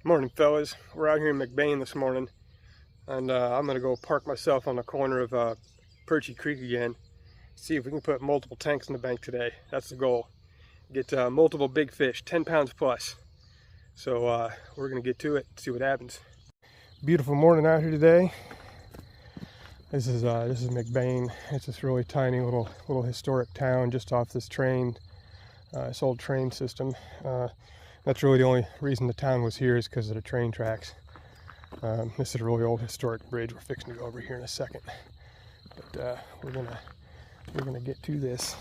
Morning, fellas. We're out here in McBain this morning, and I'm gonna go park myself on the corner of Perche Creek again. See if we can put multiple tanks in the bank today. That's the goal. Get multiple big fish, 10 pounds plus. So we're gonna get to it, see what happens. Beautiful morning out here today. This is McBain. It's this really tiny little historic town just off this this old train system. That's really the only reason the town was here, is because of the train tracks. This is a really old historic bridge. We're fixing to go over here in a second, but we're gonna get to this.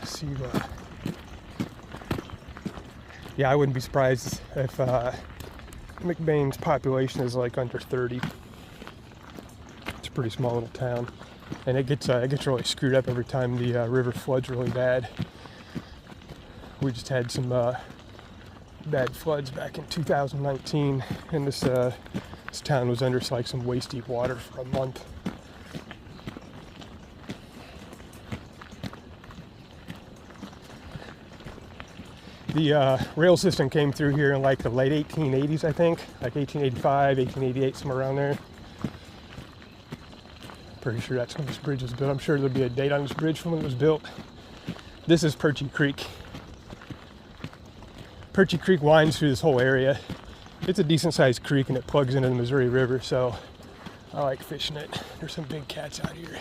See the. Yeah, I wouldn't be surprised if McBain's population is like under 30. It's a pretty small little town, and it gets really screwed up every time the river floods really bad. We just had some bad floods back in 2019, and this town was under like some waist deep water for a month. The rail system came through here in like the late 1880s, I think, like 1885, 1888, somewhere around there. Pretty sure that's when this bridge was built. I'm sure there'll be a date on this bridge from when it was built. This is Perche Creek. Perche Creek winds through this whole area. It's a decent sized creek and it plugs into the Missouri River, so I like fishing it. There's some big cats out here.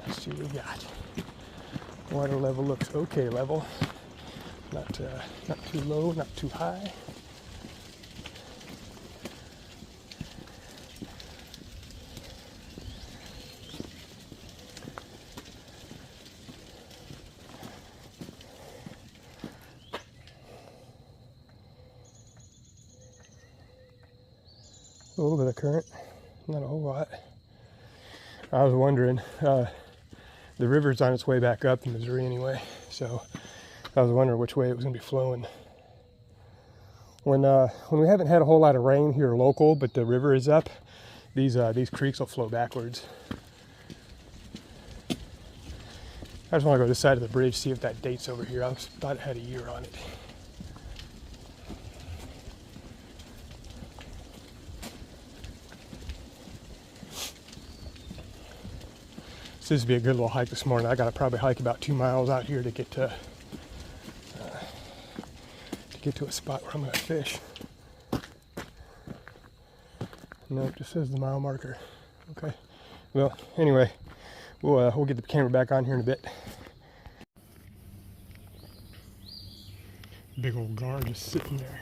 Let's see what we got. Water level looks okay level. Not too low, not too high. A little bit of current, not a whole lot. I was wondering, the river's on its way back up in Missouri anyway, so I was wondering which way it was going to be flowing. When we haven't had a whole lot of rain here local, but the river is up, these creeks will flow backwards. I just want to go to this side of the bridge, see if that date's over here. I thought it had a year on it. So this would be a good little hike this morning. I got to probably hike about 2 miles out here to get to a spot where I'm going to fish. No, it just says the mile marker. Okay. Well, anyway, we'll get the camera back on here in a bit. Big old gar just sitting there.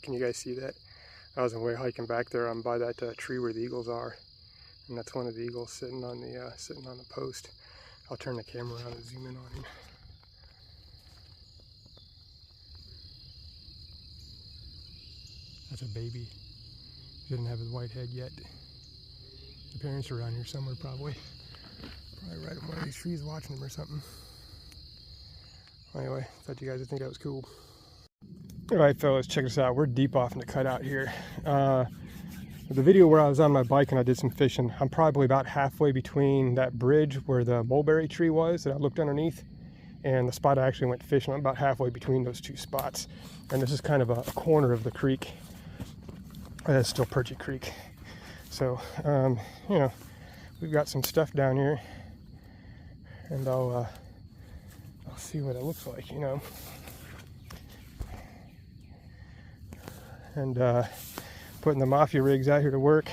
Can you guys see that? I was away hiking back there. I'm by that tree where the eagles are, and that's one of the eagles sitting on the post. I'll turn the camera around and zoom in on him. That's a baby. He didn't have his white head yet. The parents are around here somewhere, probably right in one of these trees watching him or something. Anyway, thought you guys would think that was cool. All right, fellas, check this out. We're deep off in the cutout here. The video where I was on my bike and I did some fishing, I'm probably about halfway between that bridge where the mulberry tree was that I looked underneath and the spot I actually went fishing. I'm about halfway between those two spots. And this is kind of a corner of the creek. That's still Perche Creek. So, you know, we've got some stuff down here, and I'll see what it looks like, you know. and putting the Mafia rigs out here to work.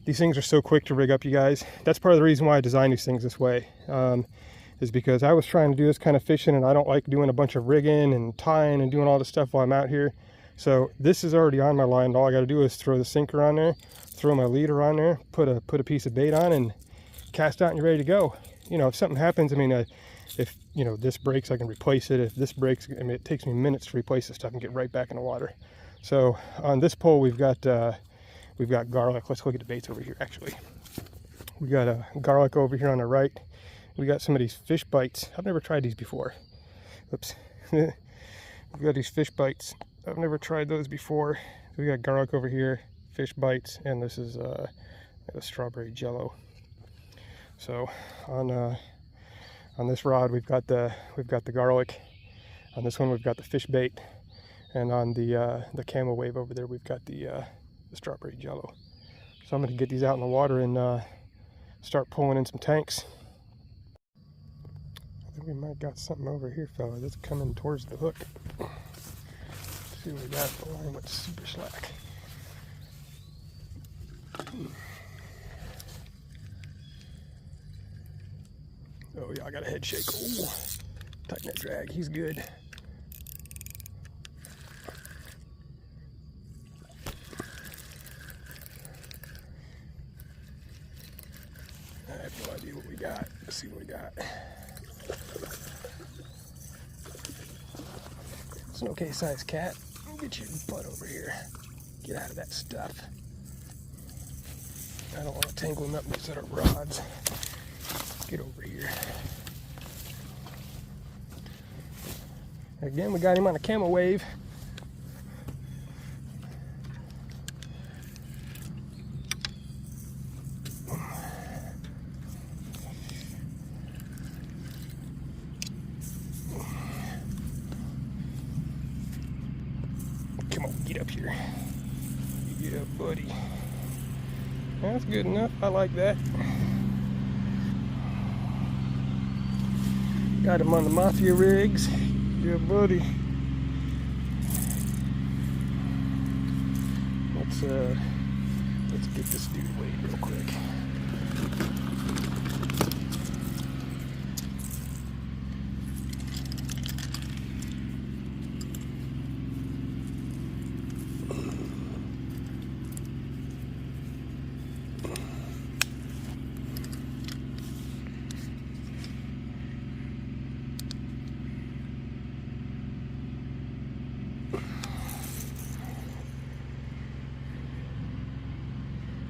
These things are so quick to rig up, you guys. That's part of the reason why I designed these things this way, is because I was trying to do this kind of fishing, and I don't like doing a bunch of rigging and tying and doing all this stuff while I'm out here. So this is already on my line. All I got to do is throw the sinker on there, throw my leader on there, put a piece of bait on, and cast out, and you're ready to go. You know, if something happens, I mean, if you know this breaks, I can replace it. If this breaks, I mean, it takes me minutes to replace this stuff and get right back in the water. So on this pole, we've got garlic. Let's look at the baits over here. Actually, we got a garlic over here on the right. We got some of these fish bites. I've never tried these before. Oops. We've got these fish bites. I've never tried those before. We got garlic over here, fish bites, and this is a strawberry Jello. So on this rod we've got the garlic. On this one we've got the fish bait, and on the Camel Wave over there we've got the strawberry Jello. So I'm going to get these out in the water and start pulling in some tanks. I think we might got something over here, fella, that's coming towards the hook. Let's see what we got. The line went super slack. Oh yeah, I got a head shake. Ooh, tighten that drag. He's good. I have no idea what we got. Let's see what we got. It's an okay sized cat. Get your butt over here. Get out of that stuff. I don't want to tangle him up with these other rods. Get over here. Again, we got him on a Camel Wave. Come on, get up here. Yeah, buddy. That's good enough. I like that. Got him on the Mafia rigs. Yeah, buddy. Let's get this dude weighed real quick.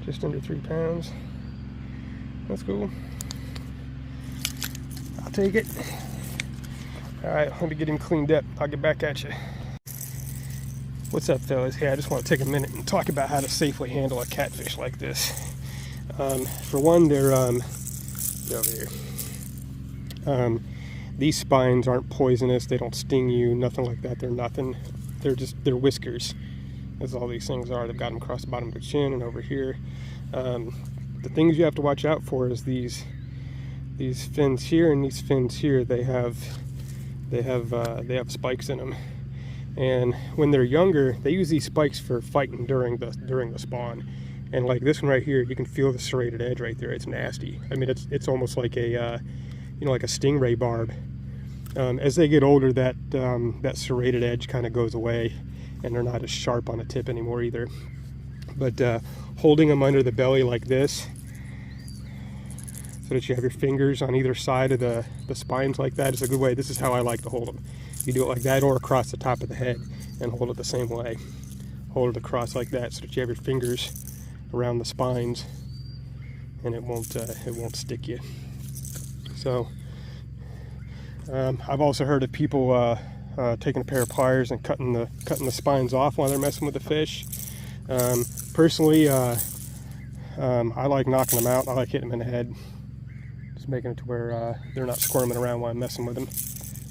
Just under 3 pounds. That's cool. I'll take it. All right, let me get him cleaned up. I'll get back at you. What's up, fellas? Hey, I just want to take a minute and talk about how to safely handle a catfish like this. For one, they're over here. These spines aren't poisonous. They don't sting you. Nothing like that. They're nothing. They're whiskers. That's all these things are. They've got them across the bottom of the chin and over here. The things you have to watch out for is these fins here and these fins here. They have spikes in them, and when they're younger, they use these spikes for fighting during the spawn. And like this one right here, you can feel the serrated edge right there. It's nasty. I mean, it's almost like a like a stingray barb. As they get older, that serrated edge kind of goes away, and they're not as sharp on the tip anymore either. But holding them under the belly like this, so that you have your fingers on either side of the spines like that, is a good way. This is how I like to hold them. You do it like that, or across the top of the head, and hold it the same way. Hold it across like that, so that you have your fingers around the spines, and it won't stick you. So I've also heard of people taking a pair of pliers and cutting the spines off while they're messing with the fish. Personally, I like knocking them out. I like hitting them in the head, just making it to where they're not squirming around while I'm messing with them.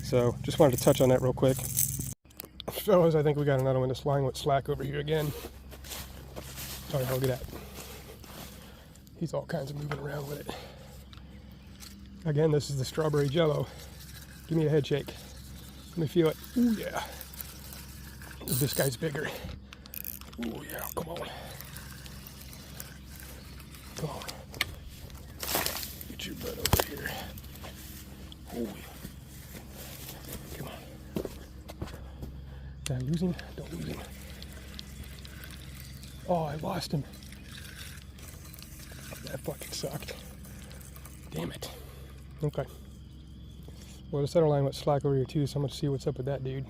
So just wanted to touch on that real quick. Fellas, I think we got another one. This line went slack over here again. Oh yeah, look at that. He's all kinds of moving around with it. Again, this is the strawberry Jello. Give me a head shake. Let me feel it. Ooh, yeah. This guy's bigger. Oh yeah, come on. Come on. Get your butt over here. Oh, come on. Did I lose him? Don't lose him. Oh, I lost him. That fucking sucked. Damn it. Okay. Well, the center line went slack over here too, so I'm gonna see what's up with that dude.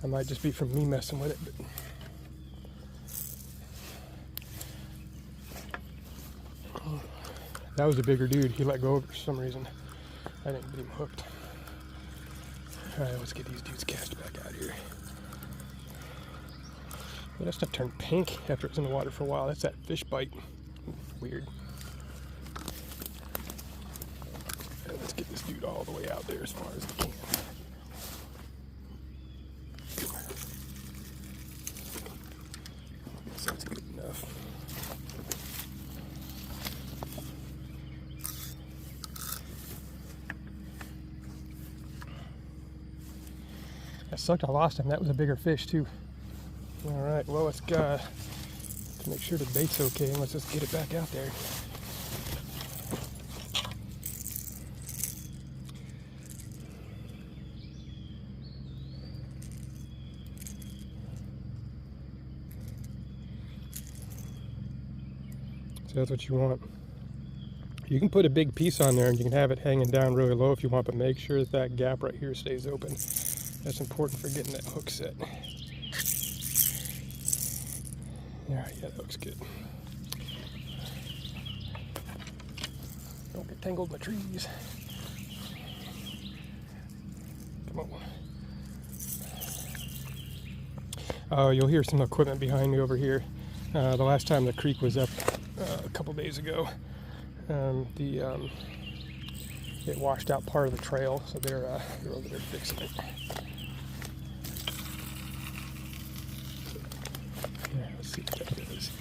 I might just be from me messing with it, but that was a bigger dude. He let go of it for some reason. I didn't get him hooked. Alright, let's get these dudes cast back out here. Well, that stuff turned pink after it was in the water for a while. That's that fish bite. Weird. And let's get this dude all the way out there as far as we can. That's good enough. That sucked. I lost him. That was a bigger fish too. All right. Well, let's to make sure the bait's okay, and let's just get it back out there. So that's what you want. You can put a big piece on there and you can have it hanging down really low if you want, but make sure that that gap right here stays open. That's important for getting that hook set. Yeah, that looks good. Don't get tangled in the trees. Come on. Oh, you'll hear some equipment behind me over here. The last time the creek was up a couple days ago, it washed out part of the trail, so they're over there fixing it. Yeah, let's see what that is.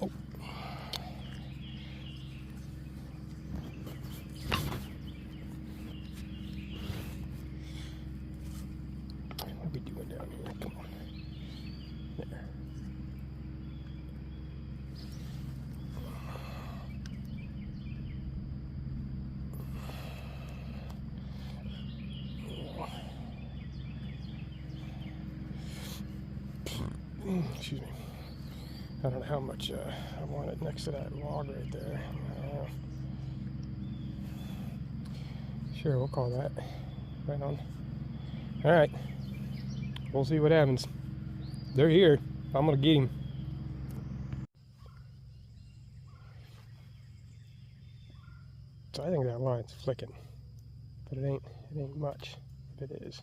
Oh. What are we doing down here? Come on. There. Excuse me. I don't know how much I want it next to that log right there. Sure, we'll call that. Right on. Alright. We'll see what happens. They're here. I'm gonna get him. So I think that line's flicking. But it ain't much if it is.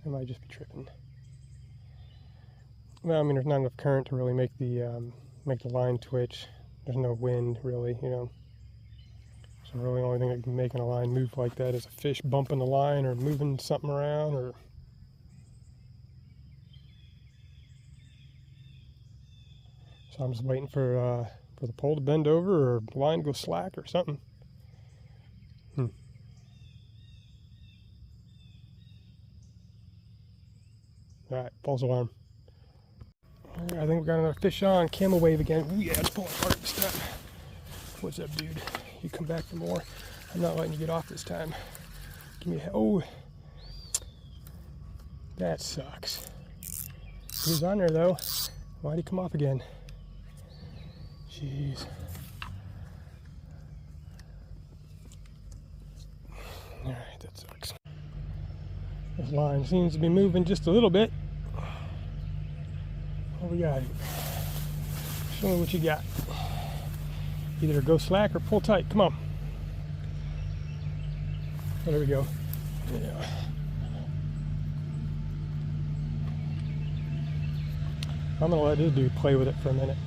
I might just be tripping. Well, I mean, there's not enough current to really make the line twitch. There's no wind, really, you know. So really, the only thing that can make a line move like that is a fish bumping the line or moving something around, or so I'm just waiting for the pole to bend over or the line to go slack or something. All right, false alarm. I think we got another fish on. Camel wave again. Ooh, yeah, it's pulling hard this time. What's up, dude? You come back for more? I'm not letting you get off this time. Give me a... Oh. That sucks. He was on there, though. Why'd he come off again? Jeez. Alright, that sucks. This line seems to be moving just a little bit. What we got? Show me what you got. Either go slack or pull tight. Come on. Oh, there we go. Yeah. I'm gonna let this dude play with it for a minute.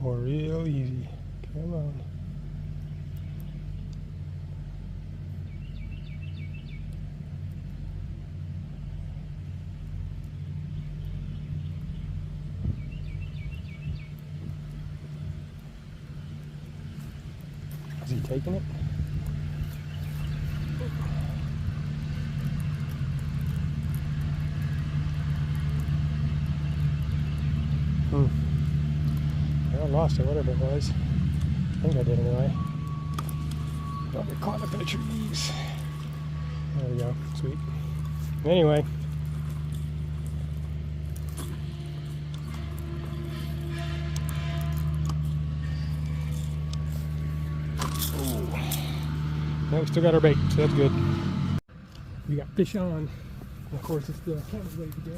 Or real easy. Come on. Is he taking it? I lost it, whatever it was. I think I did anyway. Don't get caught up in the trees. There we go. Sweet. Anyway. Ooh. Now we still got our bait, so that's good. We got fish on. And of course, it's the camera's ready to go.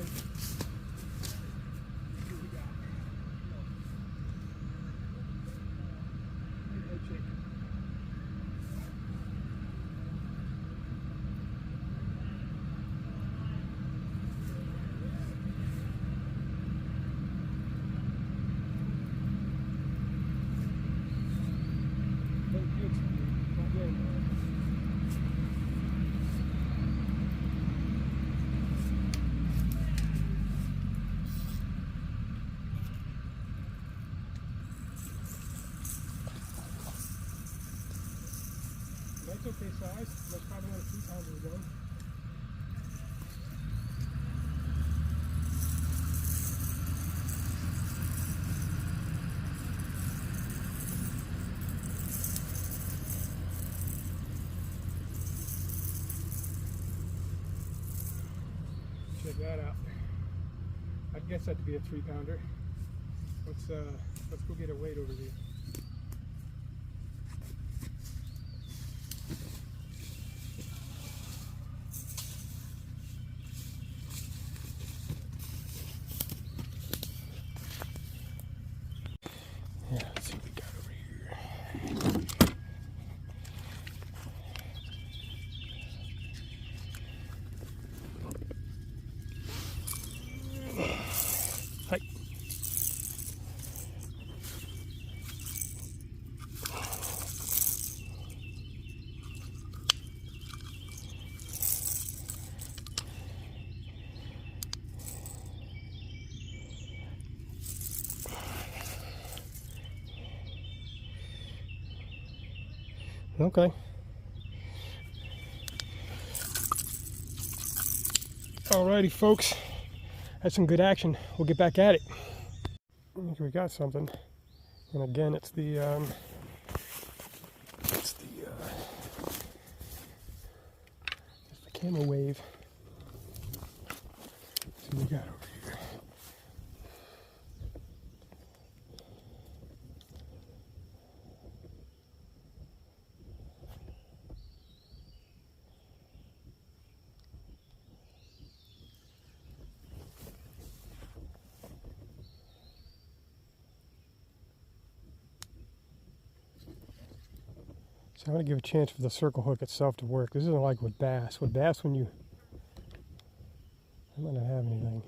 That's okay size. That's probably not a 3-pounder again. Check that out. I'd guess that to be a 3-pounder. Let's go get a weight over here. Yeah, let's see what we got over here. Hi. Okay. Alrighty, folks. That's some good action. We'll get back at it. I think we got something. And again, it's the camera wave. Let's see what we got over here. So I'm going to give a chance for the circle hook itself to work. This isn't like with bass. With bass, when you... I might not have anything.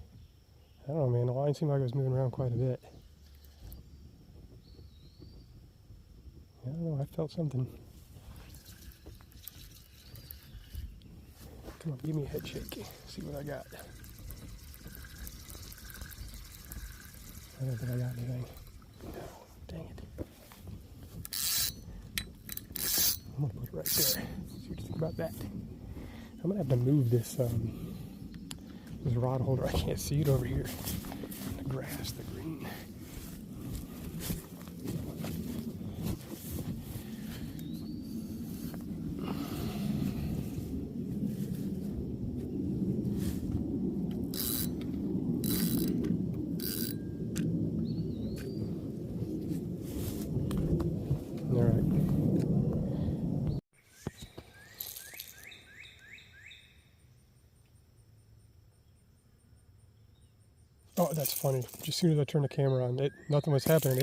I don't know, man. The line seemed like it was moving around quite a bit. I don't know. I felt something. Come on, give me a head shake. See what I got. I don't think I got anything. No, dang it. I'm gonna put it right there. See what you think about that. I'm gonna have to move this this rod holder. I can't see it over here. The grass, the green. All right. Oh, that's funny. Just as soon as I turned the camera on, nothing was happening.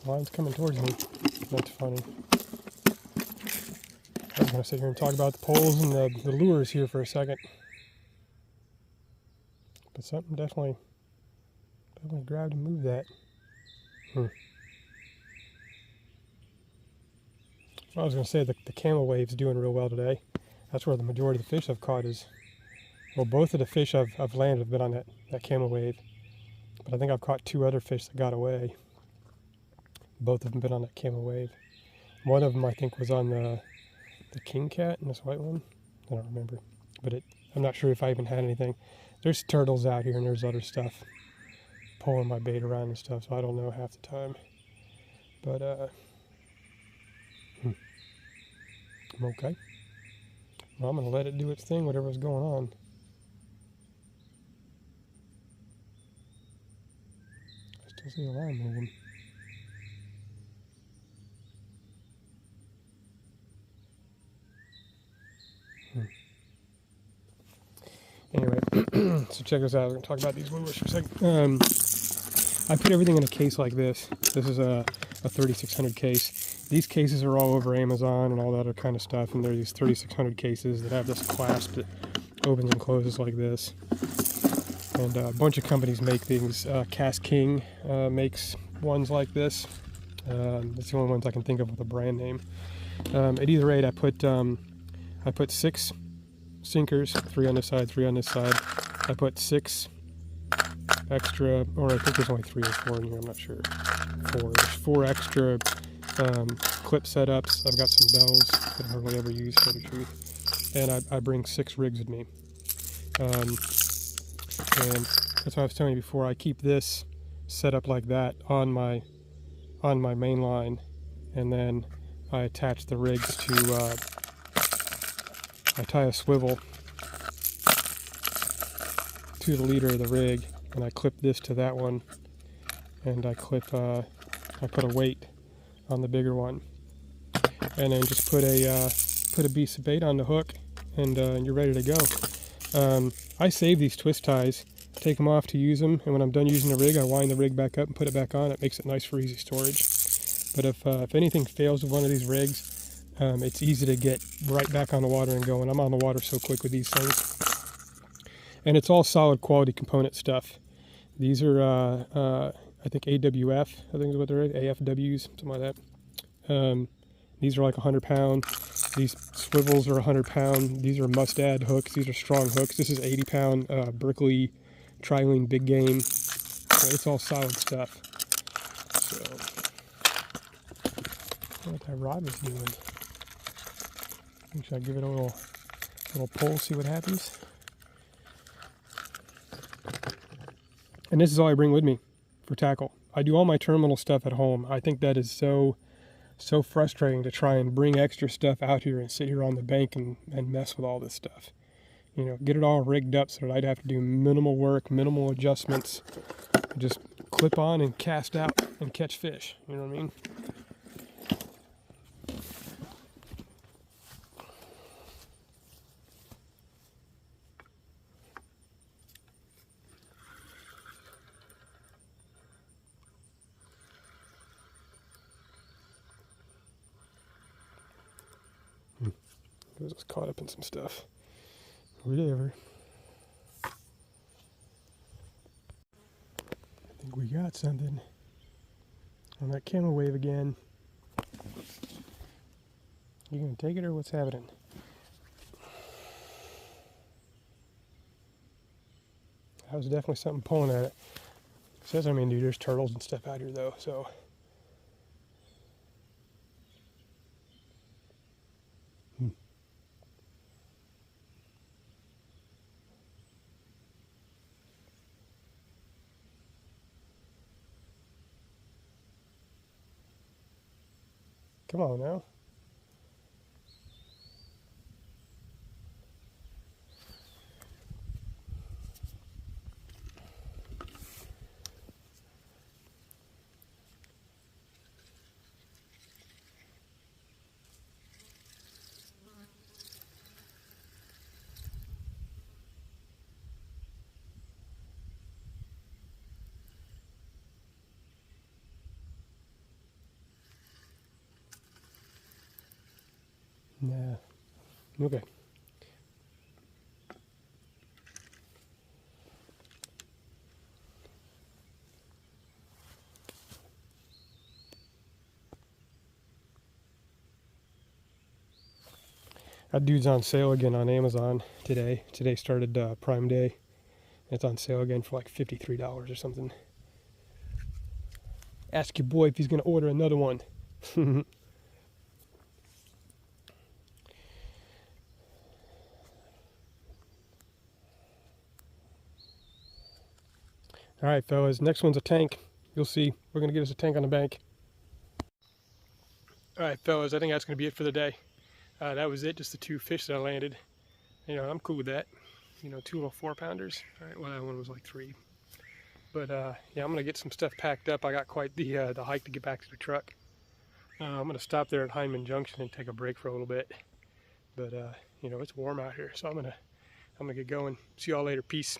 Line's coming towards me. That's funny. I'm going to sit here and talk about the poles and the lures here for a second. But something definitely grabbed and moved that. Hmm. I was going to say the camel wave's doing real well today. That's where the majority of the fish I've caught is. Well, both of the fish I've landed have been on that camel wave. But I think I've caught 2 other fish that got away. Both of them been on that camel wave. One of them I think was on the king cat and this white one. I don't remember. But I'm not sure if I even had anything. There's turtles out here and there's other stuff pulling my bait around and stuff, so I don't know half the time. But I'm okay. Well, I'm going to let it do its thing, whatever's going on. I still see the line moving. Anyway, so check this out. We're going to talk about these lures for a second. I put everything in a case like this. This is a 3600 case. These cases are all over Amazon and all that other kind of stuff, and they're these 3600 cases that have this clasp that opens and closes like this. And a bunch of companies make things. Cast King makes ones like this. It's the only ones I can think of with a brand name. At either rate, I put 6 sinkers, 3 on this side, 3 on this side. I put 6 extra, or I think there's only 3 or 4 in here, I'm not sure. 4. There's 4 extra clip setups. I've got some bells that I hardly ever use, to tell the truth. And I bring 6 rigs with me. And that's what I was telling you before. I keep this set up like that on my main line, and then I attach the rigs to I tie a swivel to the leader of the rig, and I clip this to that one, and I put a weight on the bigger one, and then just put a piece of bait on the hook, and you're ready to go. I save these twist ties, take them off to use them, and when I'm done using the rig, I wind the rig back up and put it back on. It makes it nice for easy storage. But if anything fails with one of these rigs, it's easy to get right back on the water and go, and I'm on the water so quick with these things. And it's all solid quality component stuff. These are, I think AWF, I think is what they're, AFWs, something like that. These are like 100 pound. These swivels are 100 pound. These are mustad hooks. These are strong hooks. This is 80 pound Berkeley Trilene Big Game. So it's all solid stuff. So, I don't know what that rod is doing. Should I give it a little pull, see what happens? And this is all I bring with me for tackle. I do all my terminal stuff at home. I think that is so frustrating to try and bring extra stuff out here and sit here on the bank and mess with all this stuff. You know, get it all rigged up so that I'd have to do minimal work, minimal adjustments, just clip on and cast out and catch fish. You know what I mean? I was caught up in some stuff. Whatever. I think we got something on that camel wave again. You gonna take it or what's happening? That was definitely something pulling at it. It says, I mean, dude, there's turtles and stuff out here though, so. Come on now. Nah. Okay. That dude's on sale again on Amazon today. Today started Prime Day. It's on sale again for like $53 or something. Ask your boy if he's going to order another one. Alright, fellas. Next one's a tank. You'll see. We're going to get us a tank on the bank. Alright, fellas. I think that's going to be it for the day. That was it. Just the 2 fish that I landed. You know, I'm cool with that. You know, 2 little 4-pounders. Alright, well, that one was like 3. But, yeah, I'm going to get some stuff packed up. I got quite the hike to get back to the truck. I'm going to stop there at Hyman Junction and take a break for a little bit. But, you know, it's warm out here. So I'm gonna get going. See y'all later. Peace.